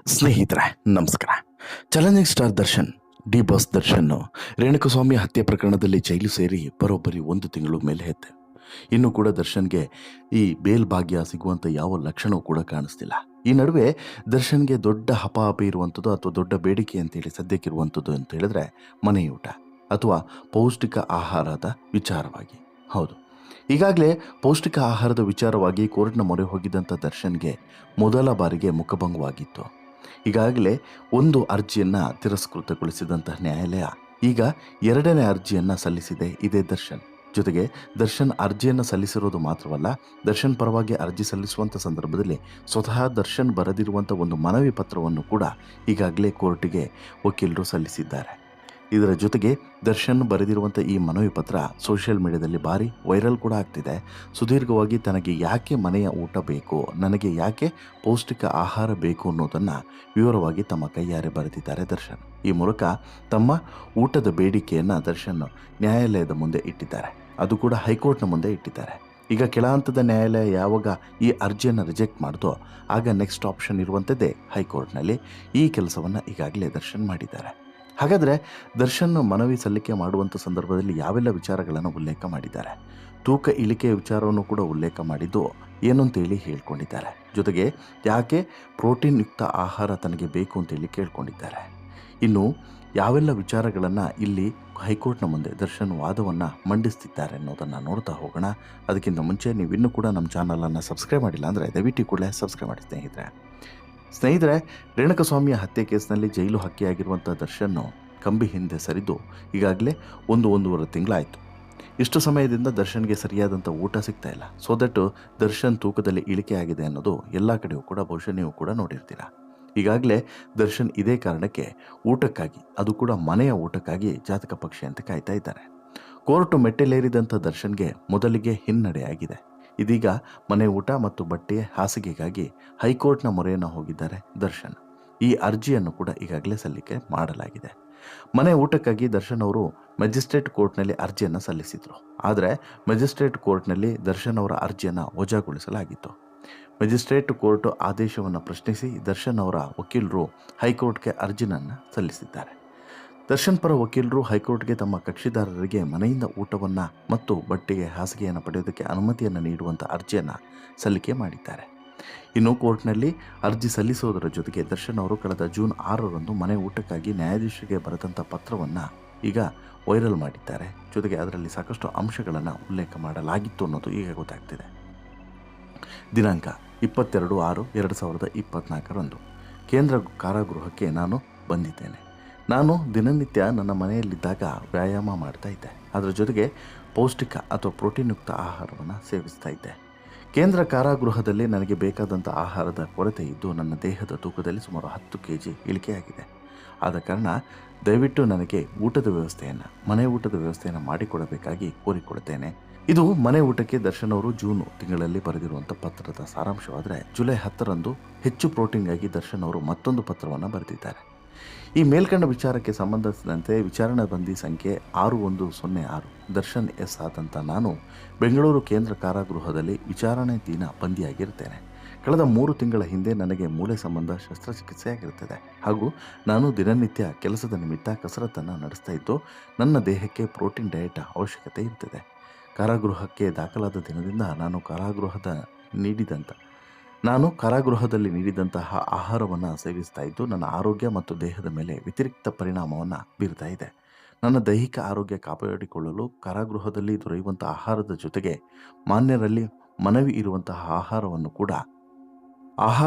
ಸ್ನೇಹಿತರೆ ನಮಸ್ಕಾರ. Challenging star Darshan D boss Darshan Renukaswamy ಹತ್ಯೆ ಪ್ರಕರಣದಲ್ಲಿ ಜೈಲು ಸೇರಿ ಬರೋಬ್ಬರಿ 1 ತಿಂಗಳು ಮೇಲೆ ಹೆತ್ತೆ. ಇನ್ನೂ ಕೂಡ ದರ್ಶನ್ಗೆ ಈ ಬೇಲ್ ಭಾಗ್ಯ ಸಿಗುವಂಥ ಯಾವ ಲಕ್ಷಣವೂ ಕೂಡ ಕಾಣಿಸ್ತಿಲ್ಲ. ಈ ನಡುವೆ ದರ್ಶನ್ಗೆ ದೊಡ್ಡ ಹಪಾಹಪಿ ಇರುವಂಥದ್ದು ಅಥವಾ ದೊಡ್ಡ ಬೇಡಿಕೆ ಅಂತೇಳಿ ಸದ್ಯಕ್ಕಿರುವಂಥದ್ದು ಅಂತ ಹೇಳಿದ್ರೆ ಮನೆಯೂಟ ಅಥವಾ ಪೌಷ್ಟಿಕ ಆಹಾರದ ವಿಚಾರವಾಗಿ. ಹೌದು, ಈಗಾಗಲೇ ಪೌಷ್ಟಿಕ ಆಹಾರದ ವಿಚಾರವಾಗಿ ಕೋರ್ಟ್ನ ಮೊರೆ ಹೋಗಿದ್ದಂಥ ದರ್ಶನ್ಗೆ ಮೊದಲ ಬಾರಿಗೆ ಮುಖಭಂಗವಾಗಿತ್ತು. ಈಗಾಗಲೇ ಒಂದು ಅರ್ಜಿಯನ್ನು ತಿರಸ್ಕೃತಗೊಳಿಸಿದಂತಹ ನ್ಯಾಯಾಲಯ ಈಗ 2ನೇ ಅರ್ಜಿಯನ್ನು ಸಲ್ಲಿಸಿದೆ ಇದೇ ದರ್ಶನ್. ಜೊತೆಗೆ ದರ್ಶನ್ ಅರ್ಜಿಯನ್ನು ಸಲ್ಲಿಸಿರೋದು ಮಾತ್ರವಲ್ಲ, ದರ್ಶನ್ ಪರವಾಗಿ ಅರ್ಜಿ ಸಲ್ಲಿಸುವಂಥ ಸಂದರ್ಭದಲ್ಲಿ ಸ್ವತಃ ದರ್ಶನ್ ಬರೆದಿರುವಂಥ ಒಂದು ಮನವಿ ಪತ್ರವನ್ನು ಕೂಡ ಈಗಾಗಲೇ ಕೋರ್ಟಿಗೆ ವಕೀಲರು ಸಲ್ಲಿಸಿದ್ದಾರೆ. ಇದರ ಜೊತೆಗೆ ದರ್ಶನ್ ಬರೆದಿರುವಂಥ ಈ ಮನವಿ ಪತ್ರ ಸೋಷಿಯಲ್ ಮೀಡಿಯಾದಲ್ಲಿ ಭಾರಿ ವೈರಲ್ ಕೂಡ ಆಗ್ತಿದೆ. ಸುದೀರ್ಘವಾಗಿ ತನಗೆ ಯಾಕೆ ಮನೆಯ ಊಟ ಬೇಕು, ನನಗೆ ಯಾಕೆ ಪೌಷ್ಟಿಕ ಆಹಾರ ಬೇಕು ಅನ್ನೋದನ್ನು ವಿವರವಾಗಿ ತಮ್ಮ ಕೈಯಾರೆ ಬರೆದಿದ್ದಾರೆ ದರ್ಶನ್. ಈ ಮೂಲಕ ತಮ್ಮ ಊಟದ ಬೇಡಿಕೆಯನ್ನು ದರ್ಶನ್ ನ್ಯಾಯಾಲಯದ ಮುಂದೆ ಇಟ್ಟಿದ್ದಾರೆ. ಅದು ಕೂಡ ಹೈಕೋರ್ಟ್ನ ಮುಂದೆ ಇಟ್ಟಿದ್ದಾರೆ. ಈಗ ಕೆಳ ಹಂತದ ನ್ಯಾಯಾಲಯ ಯಾವಾಗ ಈ ಅರ್ಜಿಯನ್ನು ರಿಜೆಕ್ಟ್ ಮಾಡಿದೋ ಆಗ ನೆಕ್ಸ್ಟ್ ಆಪ್ಷನ್ ಇರುವಂಥದ್ದೇ ಹೈಕೋರ್ಟ್ನಲ್ಲಿ. ಈ ಕೆಲಸವನ್ನು ಈಗಾಗಲೇ ದರ್ಶನ್ ಮಾಡಿದ್ದಾರೆ. ಹಾಗಾದರೆ ದರ್ಶನ್ ಮನವಿ ಸಲ್ಲಿಕೆ ಮಾಡುವಂಥ ಸಂದರ್ಭದಲ್ಲಿ ಯಾವೆಲ್ಲ ವಿಚಾರಗಳನ್ನು ಉಲ್ಲೇಖ ಮಾಡಿದ್ದಾರೆ, ತೂಕ ಇಳಿಕೆಯ ವಿಚಾರವನ್ನು ಕೂಡ ಉಲ್ಲೇಖ ಮಾಡಿದ್ದು ಏನು ಅಂತೇಳಿ ಹೇಳ್ಕೊಂಡಿದ್ದಾರೆ. ಜೊತೆಗೆ ಯಾಕೆ ಪ್ರೋಟೀನ್ ಯುಕ್ತ ಆಹಾರ ತನಗೆ ಬೇಕು ಅಂತೇಳಿ ಕೇಳ್ಕೊಂಡಿದ್ದಾರೆ. ಇನ್ನು ಯಾವೆಲ್ಲ ವಿಚಾರಗಳನ್ನು ಇಲ್ಲಿ ಹೈಕೋರ್ಟ್ನ ಮುಂದೆ ದರ್ಶನ್ ವಾದವನ್ನು ಮಂಡಿಸ್ತಿದ್ದಾರೆ ಅನ್ನೋದನ್ನು ನೋಡ್ತಾ ಹೋಗೋಣ. ಅದಕ್ಕಿಂತ ಮುಂಚೆ ನೀವು ಇನ್ನೂ ಕೂಡ ನಮ್ಮ ಚಾನಲನ್ನು ಸಬ್ಸ್ಕ್ರೈಬ್ ಮಾಡಿಲ್ಲ ಅಂದರೆ ದಯವಿಟ್ಟು ಕೂಡಲೇ ಸಬ್ಸ್ಕ್ರೈಬ್ ಮಾಡಿ ಸ್ನೇಹಿತರೆ. ರೇಣುಕಸ್ವಾಮಿಯ ಹತ್ಯೆ ಕೇಸ್ನಲ್ಲಿ ಜೈಲು ಹಕ್ಕಿಯಾಗಿರುವಂಥ ದರ್ಶನ್ ಕಂಬಿ ಹಿಂದೆ ಸರಿದು ಈಗಾಗಲೇ 1.5 ತಿಂಗಳಾಯಿತು. ಇಷ್ಟು ಸಮಯದಿಂದ ದರ್ಶನ್ಗೆ ಸರಿಯಾದಂಥ ಊಟ ಸಿಗ್ತಾ ಇಲ್ಲ. ಸೊ ದಟ್ ದರ್ಶನ್ ತೂಕದಲ್ಲಿ ಇಳಿಕೆ ಆಗಿದೆ ಅನ್ನೋದು ಎಲ್ಲ ಕಡೆಯೂ ಕೂಡ ಬಹುಶಃ ನೀವು ಕೂಡ ನೋಡಿರ್ತೀರ. ಈಗಾಗಲೇ ದರ್ಶನ್ ಇದೇ ಕಾರಣಕ್ಕೆ ಊಟಕ್ಕಾಗಿ, ಅದು ಕೂಡ ಮನೆಯ ಊಟಕ್ಕಾಗಿ ಜಾತಕ ಪಕ್ಷಿ ಅಂತ ಕಾಯ್ತಾ ಇದ್ದಾರೆ. ಕೋರ್ಟ್ ಮೆಟ್ಟಲೇರಿದಂಥ ದರ್ಶನ್ಗೆ ಮೊದಲಿಗೆ ಹಿನ್ನಡೆಯಾಗಿದೆ. ಇದೀಗ ಮನೆ ಊಟ ಮತ್ತು ಬಟ್ಟೆ ಹಾಸಿಗೆಗಾಗಿ ಹೈಕೋರ್ಟ್ನ ಮೊರೆಯನ್ನು ಹೋಗಿದ್ದಾರೆ ದರ್ಶನ್. ಈ ಅರ್ಜಿಯನ್ನು ಕೂಡ ಈಗಾಗಲೇ ಸಲ್ಲಿಕೆ ಮಾಡಲಾಗಿದೆ. ಮನೆ ಊಟಕ್ಕಾಗಿ ದರ್ಶನ್ ಅವರು ಮ್ಯಾಜಿಸ್ಟ್ರೇಟ್ ಕೋರ್ಟ್ನಲ್ಲಿ ಅರ್ಜಿಯನ್ನು ಸಲ್ಲಿಸಿದರು. ಆದರೆ ಮ್ಯಾಜಿಸ್ಟ್ರೇಟ್ ಕೋರ್ಟ್ನಲ್ಲಿ ದರ್ಶನ್ ಅವರ ಅರ್ಜಿಯನ್ನು ವಜಾಗೊಳಿಸಲಾಗಿತ್ತು. ಮ್ಯಾಜಿಸ್ಟ್ರೇಟ್ ಕೋರ್ಟ್ ಆದೇಶವನ್ನು ಪ್ರಶ್ನಿಸಿ ದರ್ಶನ್ ಅವರ ವಕೀಲರು ಹೈಕೋರ್ಟ್ಗೆ ಅರ್ಜಿಯನ್ನು ಸಲ್ಲಿಸಿದ್ದಾರೆ. ದರ್ಶನ್ ಪರ ವಕೀಲರು ಹೈಕೋರ್ಟ್ಗೆ ತಮ್ಮ ಕಕ್ಷಿದಾರರಿಗೆ ಮನೆಯಿಂದ ಊಟವನ್ನು ಮತ್ತು ಬಟ್ಟೆಗೆ ಹಾಸಿಗೆಯನ್ನು ಪಡೆಯೋದಕ್ಕೆ ಅನುಮತಿಯನ್ನು ನೀಡುವಂಥ ಅರ್ಜಿಯನ್ನು ಸಲ್ಲಿಕೆ ಮಾಡಿದ್ದಾರೆ. ಇನ್ನು ಕೋರ್ಟ್ನಲ್ಲಿ ಅರ್ಜಿ ಸಲ್ಲಿಸುವುದರ ಜೊತೆಗೆ ದರ್ಶನ್ ಅವರು ಕಳೆದ ಜೂನ್ 6ರಂದು ಮನೆ ಊಟಕ್ಕಾಗಿ ನ್ಯಾಯಾಧೀಶರಿಗೆ ಬರೆದಂಥ ಪತ್ರವನ್ನು ಈಗ ವೈರಲ್ ಮಾಡಿದ್ದಾರೆ. ಜೊತೆಗೆ ಅದರಲ್ಲಿ ಸಾಕಷ್ಟು ಅಂಶಗಳನ್ನು ಉಲ್ಲೇಖ ಮಾಡಲಾಗಿತ್ತು ಅನ್ನೋದು ಈಗ ಗೊತ್ತಾಗ್ತಿದೆ. ದಿನಾಂಕ 22/6/2024 ಕೇಂದ್ರ ಕಾರಾಗೃಹಕ್ಕೆ ನಾನು ಬಂದಿದ್ದೇನೆ. ನಾನು ದಿನನಿತ್ಯ ನನ್ನ ಮನೆಯಲ್ಲಿದ್ದಾಗ ವ್ಯಾಯಾಮ ಮಾಡ್ತಾ ಇದ್ದೆ. ಅದರ ಜೊತೆಗೆ ಪೌಷ್ಟಿಕ ಅಥವಾ ಪ್ರೋಟೀನ್ಯುಕ್ತ ಆಹಾರವನ್ನು ಸೇವಿಸ್ತಾ ಇದ್ದೆ. ಕೇಂದ್ರ ಕಾರಾಗೃಹದಲ್ಲಿ ನನಗೆ ಬೇಕಾದಂಥ ಆಹಾರದ ಕೊರತೆ ಇದ್ದು ನನ್ನ ದೇಹದ ತೂಕದಲ್ಲಿ ಸುಮಾರು 10 kg ಇಳಿಕೆಯಾಗಿದೆ. ಆದ ಕಾರಣ ದಯವಿಟ್ಟು ನನಗೆ ಊಟದ ವ್ಯವಸ್ಥೆಯನ್ನು, ಮನೆ ಊಟದ ವ್ಯವಸ್ಥೆಯನ್ನು ಮಾಡಿಕೊಡಬೇಕಾಗಿ ಕೋರಿಕೊಳ್ತೇನೆ. ಇದು ಮನೆ ಊಟಕ್ಕೆ ದರ್ಶನ್ ಅವರು ಜೂನ್ ತಿಂಗಳಲ್ಲಿ ಬರೆದಿರುವಂಥ ಪತ್ರದ ಸಾರಾಂಶವಾದರೆ, ಜುಲೈ 10ರಂದು ಹೆಚ್ಚು ಪ್ರೋಟೀನ್ಗಾಗಿ ದರ್ಶನ್ ಅವರು ಮತ್ತೊಂದು ಪತ್ರವನ್ನು ಬರೆದಿದ್ದಾರೆ. ಈ ಮೇಲ್ಕಂಡ ವಿಚಾರಕ್ಕೆ ಸಂಬಂಧಿಸಿದಂತೆ ವಿಚಾರಣಾ ಬಂದಿ ಸಂಖ್ಯೆ 6106 ದರ್ಶನ್ ಎಸ್ ಆದಂಥ ನಾನು ಬೆಂಗಳೂರು ಕೇಂದ್ರ ಕಾರಾಗೃಹದಲ್ಲಿ ವಿಚಾರಣೆ ದಿನ ಬಂದಿಯಾಗಿರ್ತೇನೆ. ಕಳೆದ 3 ತಿಂಗಳ ಹಿಂದೆ ನನಗೆ ಮೂಳೆ ಸಂಬಂಧ ಶಸ್ತ್ರಚಿಕಿತ್ಸೆ ಆಗಿರುತ್ತದೆ ಹಾಗೂ ನಾನು ದಿನನಿತ್ಯ ಕೆಲಸದ ನಿಮಿತ್ತ ಕಸರತ್ತನ್ನು ನಡೆಸ್ತಾ ಇದ್ದು ನನ್ನ ದೇಹಕ್ಕೆ ಪ್ರೋಟೀನ್ ಡಯಟ್ ಅವಶ್ಯಕತೆ ಇರ್ತದೆ. ಕಾರಾಗೃಹಕ್ಕೆ ದಾಖಲಾದ ದಿನದಿಂದ ನಾನು ಕಾರಾಗೃಹದಲ್ಲಿ ನೀಡಿದಂತಹ ಆಹಾರವನ್ನು ಸೇವಿಸ್ತಾ ಇದ್ದು ನನ್ನ ಆರೋಗ್ಯ ಮತ್ತು ದೇಹದ ಮೇಲೆ ವ್ಯತಿರಿಕ್ತ ಪರಿಣಾಮವನ್ನು ಬೀರ್ತಾ ಇದೆ. ನನ್ನ ದೈಹಿಕ ಆರೋಗ್ಯ ಕಾಪಾಡಿಕೊಳ್ಳಲು ಕಾರಾಗೃಹದಲ್ಲಿ ದೊರೆಯುವಂಥ ಆಹಾರದ ಜೊತೆಗೆ ಮಾನ್ಯರಲ್ಲಿ ಮನವಿ ಇರುವಂತಹ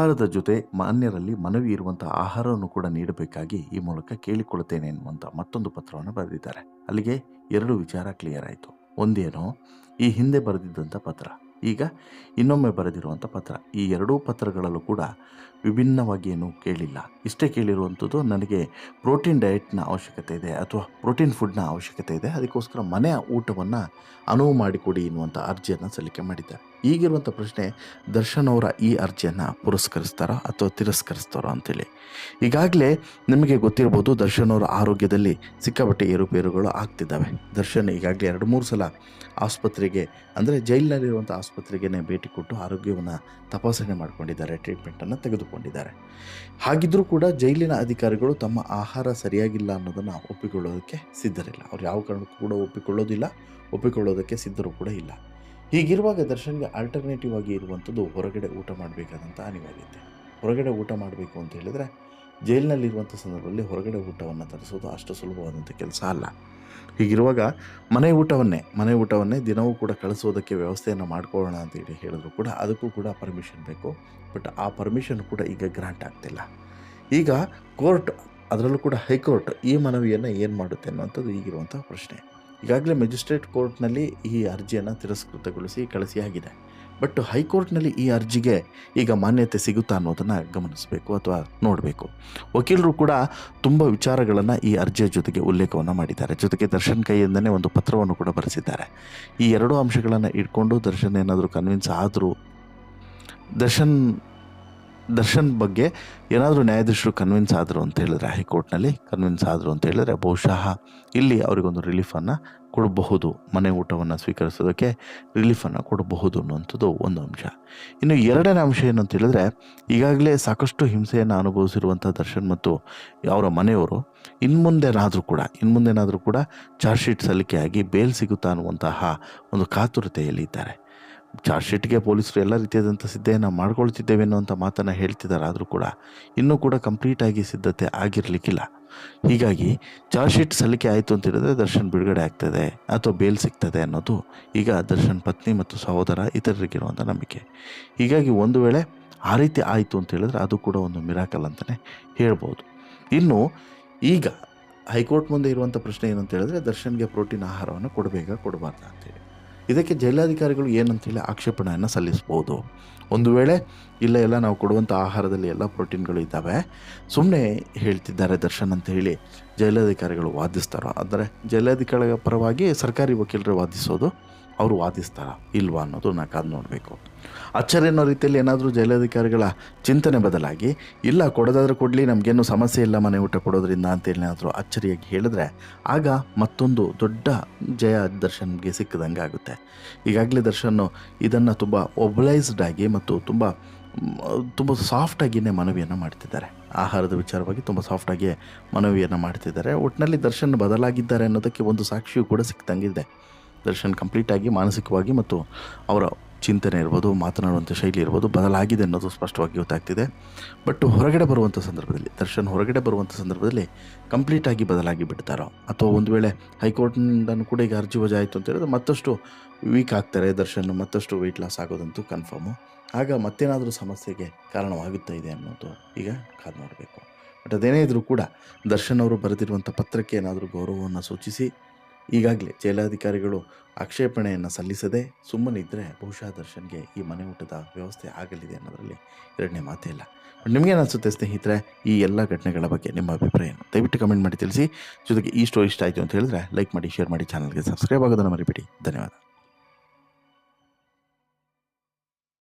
ಆಹಾರವನ್ನು ಕೂಡ ನೀಡಬೇಕಾಗಿ ಈ ಮೂಲಕ ಕೇಳಿಕೊಳ್ಳುತ್ತೇನೆ ಎನ್ನುವಂಥ ಮತ್ತೊಂದು ಪತ್ರವನ್ನು ಬರೆದಿದ್ದಾರೆ. ಅಲ್ಲಿಗೆ 2 ವಿಚಾರ ಕ್ಲಿಯರ್ ಆಯಿತು. ಒಂದೇನೋ ಈ ಹಿಂದೆ ಬರೆದಿದ್ದಂಥ ಪತ್ರ, ಈಗ ಇನ್ನೊಮ್ಮೆ ಬರೆದಿರುವಂಥ ಪತ್ರ. ಈ 2 ಪತ್ರಗಳಲ್ಲೂ ಕೂಡ ವಿಭಿನ್ನವಾಗಿ ಏನೂ ಕೇಳಿಲ್ಲ. ಇಷ್ಟೇ ಕೇಳಿರುವಂಥದ್ದು, ನನಗೆ ಪ್ರೋಟೀನ್ ಡಯಟ್ನ ಅವಶ್ಯಕತೆ ಇದೆ ಅಥವಾ ಪ್ರೋಟೀನ್ ಫುಡ್ನ ಅವಶ್ಯಕತೆ ಇದೆ, ಅದಕ್ಕೋಸ್ಕರ ಮನೆಯ ಊಟವನ್ನು ಅನುವು ಮಾಡಿಕೊಡಿ ಎನ್ನುವಂಥ ಅರ್ಜಿಯನ್ನು ಸಲ್ಲಿಕೆ ಮಾಡಿದ್ದಾರೆ. ಈಗಿರುವಂಥ ಪ್ರಶ್ನೆ, ದರ್ಶನ್ ಅವರ ಈ ಅರ್ಜಿಯನ್ನು ಪುರಸ್ಕರಿಸ್ತಾರೋ ಅಥವಾ ತಿರಸ್ಕರಿಸ್ತಾರೋ ಅಂತೇಳಿ. ಈಗಾಗಲೇ ನಿಮಗೆ ಗೊತ್ತಿರ್ಬೋದು, ದರ್ಶನ್ ಅವರ ಆರೋಗ್ಯದಲ್ಲಿ ಸಿಕ್ಕಾಪಟ್ಟೆ ಏರುಪೇರುಗಳು ಆಗ್ತಿದ್ದಾವೆ. ದರ್ಶನ್ ಈಗಾಗಲೇ 2-3 ಸಲ ಆಸ್ಪತ್ರೆಗೆ, ಅಂದರೆ ಜೈಲಿನಲ್ಲಿರುವಂಥ ಆಸ್ಪತ್ರೆಗೆ ಭೇಟಿ ಕೊಟ್ಟು ಆರೋಗ್ಯವನ್ನು ತಪಾಸಣೆ ಮಾಡಿಕೊಂಡಿದ್ದಾರೆ, ಟ್ರೀಟ್ಮೆಂಟನ್ನು ತೆಗೆದುಕೊಂಡಿದ್ದಾರೆ. ತಗೊಂಡಿದ್ದಾರೆ. ಹಾಗಿದ್ರೂ ಕೂಡ ಜೈಲಿನ ಅಧಿಕಾರಿಗಳು ತಮ್ಮ ಆಹಾರ ಸರಿಯಾಗಿಲ್ಲ ಅನ್ನೋದನ್ನು ಒಪ್ಪಿಕೊಳ್ಳೋದಕ್ಕೆ ಸಿದ್ಧರಿಲ್ಲ. ಅವ್ರು ಯಾವ ಕಾರಣಕ್ಕೂ ಕೂಡ ಒಪ್ಪಿಕೊಳ್ಳೋದಕ್ಕೆ ಸಿದ್ಧರು ಕೂಡ ಇಲ್ಲ. ಹೀಗಿರುವಾಗ ದರ್ಶನ್ಗೆ ಆಲ್ಟರ್ನೇಟಿವ್ ಆಗಿ ಇರುವಂಥದ್ದು ಹೊರಗಡೆ ಊಟ ಮಾಡಬೇಕಾದಂಥ ಅನಿವಾರ್ಯತೆ. ಹೊರಗಡೆ ಊಟ ಮಾಡಬೇಕು ಅಂತ ಹೇಳಿದರೆ ಜೈಲಿನಲ್ಲಿರುವಂಥ ಸಂದರ್ಭದಲ್ಲಿ ಹೊರಗಡೆ ಊಟವನ್ನು ತರಿಸೋದು ಅಷ್ಟು ಸುಲಭವಾದಂಥ ಕೆಲಸ ಅಲ್ಲ. ಹೀಗಿರುವಾಗ ಮನೆ ಊಟವನ್ನೇ ದಿನವೂ ಕೂಡ ಕಳಿಸೋದಕ್ಕೆ ವ್ಯವಸ್ಥೆಯನ್ನು ಮಾಡ್ಕೊಳ್ಳೋಣ ಅಂತೇಳಿ ಹೇಳಿದ್ರು ಕೂಡ ಅದಕ್ಕೂ ಕೂಡ ಪರ್ಮಿಷನ್ ಬೇಕು. ಬಟ್ ಆ ಪರ್ಮಿಷನ್ ಕೂಡ ಈಗ ಗ್ರಾಂಟ್ ಆಗ್ತಿಲ್ಲ. ಈಗ ಕೋರ್ಟ್, ಅದರಲ್ಲೂ ಕೂಡ ಹೈಕೋರ್ಟ್ ಈ ಮನವಿಯನ್ನು ಏನು ಮಾಡುತ್ತೆ ಅನ್ನುವಂಥದ್ದು ಈಗಿರುವಂಥ ಪ್ರಶ್ನೆ. ಈಗಾಗಲೇ ಮ್ಯಾಜಿಸ್ಟ್ರೇಟ್ ಕೋರ್ಟ್ನಲ್ಲಿ ಈ ಅರ್ಜಿಯನ್ನು ತಿರಸ್ಕೃತಗೊಳಿಸಿ ಕಳಿಸಿ ಆಗಿದೆ. ಬಟ್ ಹೈಕೋರ್ಟ್ನಲ್ಲಿ ಈ ಅರ್ಜಿಗೆ ಈಗ ಮಾನ್ಯತೆ ಸಿಗುತ್ತಾ ಅನ್ನೋದನ್ನು ಗಮನಿಸಬೇಕು ಅಥವಾ ನೋಡಬೇಕು. ವಕೀಲರು ಕೂಡ ತುಂಬ ವಿಚಾರಗಳನ್ನು ಈ ಅರ್ಜಿಯ ಜೊತೆಗೆ ಉಲ್ಲೇಖವನ್ನು ಮಾಡಿದ್ದಾರೆ. ಜೊತೆಗೆ ದರ್ಶನ್ ಕೈಯಿಂದನೇ ಒಂದು ಪತ್ರವನ್ನು ಕೂಡ ಬರೆಸಿದ್ದಾರೆ. ಈ ಎರಡೂ ಅಂಶಗಳನ್ನು ಇಟ್ಕೊಂಡು ದರ್ಶನ್ ಏನಾದರೂ ಕನ್ವಿನ್ಸ್ ಆದರೂ, ದರ್ಶನ್ ಬಗ್ಗೆ ಏನಾದರೂ ನ್ಯಾಯಾಧೀಶರು ಕನ್ವಿನ್ಸ್ ಆದರು ಅಂತ ಹೇಳಿದ್ರೆ, ಹೈಕೋರ್ಟ್ನಲ್ಲಿ ಕನ್ವಿನ್ಸ್ ಆದರು ಅಂತ ಹೇಳಿದ್ರೆ ಬಹುಶಃ ಇಲ್ಲಿ ಅವರಿಗೊಂದು ರಿಲೀಫನ್ನು ಕೊಡಬಹುದು, ಮನೆ ಊಟವನ್ನು ಸ್ವೀಕರಿಸೋದಕ್ಕೆ ರಿಲೀಫನ್ನು ಕೊಡಬಹುದು ಅನ್ನುವಂಥದ್ದು ಒಂದು ಅಂಶ. ಇನ್ನು ಎರಡನೇ ಅಂಶ ಏನು ಅಂತ ಹೇಳಿದ್ರೆ, ಈಗಾಗಲೇ ಸಾಕಷ್ಟು ಹಿಂಸೆಯನ್ನು ಅನುಭವಿಸಿರುವಂಥ ದರ್ಶನ್ ಮತ್ತು ಅವರ ಮನೆಯವರು ಇನ್ಮುಂದೆನಾದರೂ ಕೂಡ ಚಾರ್ಜ್ ಶೀಟ್ ಸಲ್ಲಿಕೆಯಾಗಿ ಬೇಲ್ ಸಿಗುತ್ತಾ ಅನ್ನುವಂತಹ ಒಂದು ಕಾತುರತೆಯಲ್ಲಿ ಇದ್ದಾರೆ. ಚಾರ್ಜ್ ಶೀಟ್ಗೆ ಪೊಲೀಸರು ಎಲ್ಲ ರೀತಿಯಾದಂಥ ಸಿದ್ಧತೆಯನ್ನು ಮಾಡ್ಕೊಳ್ತಿದ್ದೇವೆ ಅನ್ನುವಂಥ ಮಾತನ್ನು ಹೇಳ್ತಿದ್ದಾರೆ. ಆದರೂ ಕೂಡ ಇನ್ನೂ ಕೂಡ ಕಂಪ್ಲೀಟಾಗಿ ಸಿದ್ಧತೆ ಆಗಿರಲಿಕ್ಕಿಲ್ಲ. ಹೀಗಾಗಿ ಚಾರ್ಜ್ ಶೀಟ್ ಸಲ್ಲಿಕೆ ಆಯಿತು ಅಂತ ಹೇಳಿದ್ರೆ ದರ್ಶನ್ ಬಿಡುಗಡೆ ಆಗ್ತದೆ ಅಥವಾ ಬೇಲ್ ಸಿಗ್ತದೆ ಅನ್ನೋದು ಈಗ ದರ್ಶನ್ ಪತ್ನಿ ಮತ್ತು ಸಹೋದರ ಇತರರಿಗಿರುವಂಥ ನಂಬಿಕೆ. ಹೀಗಾಗಿ ಒಂದು ವೇಳೆ ಆ ರೀತಿ ಆಯಿತು ಅಂತ ಹೇಳಿದ್ರೆ ಅದು ಕೂಡ ಒಂದು ಮಿರಾಕಲ್ ಅಂತಲೇ ಹೇಳ್ಬೋದು. ಇನ್ನು ಈಗ ಹೈಕೋರ್ಟ್ ಮುಂದೆ ಇರುವಂಥ ಪ್ರಶ್ನೆ ಏನಂತ ಹೇಳಿದ್ರೆ, ದರ್ಶನ್ಗೆ ಪ್ರೋಟೀನ್ ಆಹಾರವನ್ನು ಕೊಡಬಾರ್ದು ಅಂತೇಳಿ. ಇದಕ್ಕೆ ಜೈಲಾಧಿಕಾರಿಗಳು ಏನಂತೇಳಿ ಆಕ್ಷೇಪಣೆಯನ್ನು ಸಲ್ಲಿಸ್ಬೋದು. ಒಂದು ವೇಳೆ ಇಲ್ಲ ನಾವು ಕೊಡುವಂಥ ಆಹಾರದಲ್ಲಿ ಎಲ್ಲ ಪ್ರೋಟೀನ್ಗಳು ಇದ್ದಾವೆ, ಸುಮ್ಮನೆ ಹೇಳ್ತಿದ್ದಾರೆ ದರ್ಶನ್ ಅಂತ ಹೇಳಿ ಜೈಲಾಧಿಕಾರಿಗಳು ವಾದಿಸ್ತಾರೋ, ಅಂದರೆ ಜೈಲಾಧಿಕಾರಿಗಳ ಪರವಾಗಿ ಸರ್ಕಾರಿ ವಕೀಲರು ವಾದಿಸೋದು, ಅವರು ವಾದಿಸ್ತಾರಾ ಇಲ್ವಾ ಅನ್ನೋದು ನಾವು ಕಾದು ನೋಡಬೇಕು. ಅಚ್ಚರಿ ಅನ್ನೋ ರೀತಿಯಲ್ಲಿ ಏನಾದರೂ ಜೈಲಾಧಿಕಾರಿಗಳ ಚಿಂತನೆ ಬದಲಾಗಿ ಇಲ್ಲ ಕೊಡೋದಾದ್ರೆ ಕೊಡಲಿ, ನಮಗೇನು ಸಮಸ್ಯೆ ಇಲ್ಲ ಮನೆ ಊಟ ಕೊಡೋದ್ರಿಂದ ಅಂತೇಳಿ ಏನಾದರೂ ಅಚ್ಚರಿಯಾಗಿ ಹೇಳಿದ್ರೆ ಆಗ ಮತ್ತೊಂದು ದೊಡ್ಡ ಜಯ ದರ್ಶನ್ಗೆ ಸಿಕ್ಕದಂಗೆ ಆಗುತ್ತೆ. ಈಗಾಗಲೇ ದರ್ಶನ್ ಇದನ್ನು ತುಂಬ ಒಬ್ಲೈಸ್ಡ್ ಆಗಿ ಮತ್ತು ತುಂಬ ಸಾಫ್ಟಾಗಿಯೇ ಮನವಿಯನ್ನು ಮಾಡ್ತಿದ್ದಾರೆ. ಆಹಾರದ ವಿಚಾರವಾಗಿ ತುಂಬ ಸಾಫ್ಟಾಗಿ ಮನವಿಯನ್ನು ಮಾಡ್ತಿದ್ದಾರೆ. ಒಟ್ಟಿನಲ್ಲಿ ದರ್ಶನ್ ಬದಲಾಗಿದ್ದಾರೆ ಅನ್ನೋದಕ್ಕೆ ಒಂದು ಸಾಕ್ಷಿಯೂ ಕೂಡ ಸಿಕ್ಕಿದಂಗಿದೆ. ದರ್ಶನ್ ಕಂಪ್ಲೀಟಾಗಿ ಮಾನಸಿಕವಾಗಿ ಮತ್ತು ಅವರ ಚಿಂತನೆ ಇರ್ಬೋದು, ಮಾತನಾಡುವಂಥ ಶೈಲಿ ಇರ್ಬೋದು ಬದಲಾಗಿದೆ ಅನ್ನೋದು ಸ್ಪಷ್ಟವಾಗಿ ಗೊತ್ತಾಗ್ತಿದೆ. ಬಟ್ ದರ್ಶನ್ ಹೊರಗಡೆ ಬರುವಂಥ ಸಂದರ್ಭದಲ್ಲಿ ಕಂಪ್ಲೀಟಾಗಿ ಬದಲಾಗಿ ಬಿಡ್ತಾರೋ, ಅಥವಾ ಒಂದು ವೇಳೆ ಹೈಕೋರ್ಟ್ನಿಂದನೂ ಕೂಡ ಈಗ ಅರ್ಜಿ ವಜಾ ಆಯಿತು ಅಂತ ಹೇಳಿದ್ರೆ ಮತ್ತಷ್ಟು ವೀಕ್ ಆಗ್ತಾರೆ ದರ್ಶನ್, ಮತ್ತಷ್ಟು ವೆಯ್ಟ್ ಲಾಸ್ ಆಗೋದಂತೂ ಕನ್ಫರ್ಮು. ಆಗ ಮತ್ತೇನಾದರೂ ಸಮಸ್ಯೆಗೆ ಕಾರಣವಾಗುತ್ತಾ ಇದೆ ಅನ್ನೋದು ಈಗ ಕಾದು ನೋಡಬೇಕು. ಬಟ್ ಅದೇನೇ ಇದ್ದರೂ ಕೂಡ ದರ್ಶನ್ ಅವರು ಬರೆದಿರುವಂಥ ಪತ್ರಕ್ಕೆ ಏನಾದರೂ ಗೌರವವನ್ನು ಸೂಚಿಸಿ ಈಗಾಗಲೇ ಜೈಲಾಧಿಕಾರಿಗಳು ಆಕ್ಷೇಪಣೆಯನ್ನು ಸಲ್ಲಿಸದೆ ಸುಮ್ಮನಿದ್ದರೆ ಬಹುಶಃ ದರ್ಶನ್ಗೆ ಈ ಮನೆ ಊಟದ ವ್ಯವಸ್ಥೆ ಆಗಲಿದೆ ಅನ್ನೋದರಲ್ಲಿ ಎರಡನೇ ಮಾತೇ ಇಲ್ಲ. ನಿಮಗೇನು ಅನಿಸುತ್ತೆ ಸ್ನೇಹಿತರೆ ಈ ಎಲ್ಲ ಘಟನೆಗಳ ಬಗ್ಗೆ ನಿಮ್ಮ ಅಭಿಪ್ರಾಯ ದಯವಿಟ್ಟು ಕಮೆಂಟ್ ಮಾಡಿ ತಿಳಿಸಿ. ಜೊತೆಗೆ ಈ ಸ್ಟೋರಿ ಇಷ್ಟ ಆಯಿತು ಅಂತ ಹೇಳಿದ್ರೆ ಲೈಕ್ ಮಾಡಿ, ಶೇರ್ ಮಾಡಿ, ಚಾನಲ್ಗೆ ಸಬ್ಸ್ಕ್ರೈಬ್ ಆಗೋದನ್ನು ಮರಿಬೇಡಿ. ಧನ್ಯವಾದ.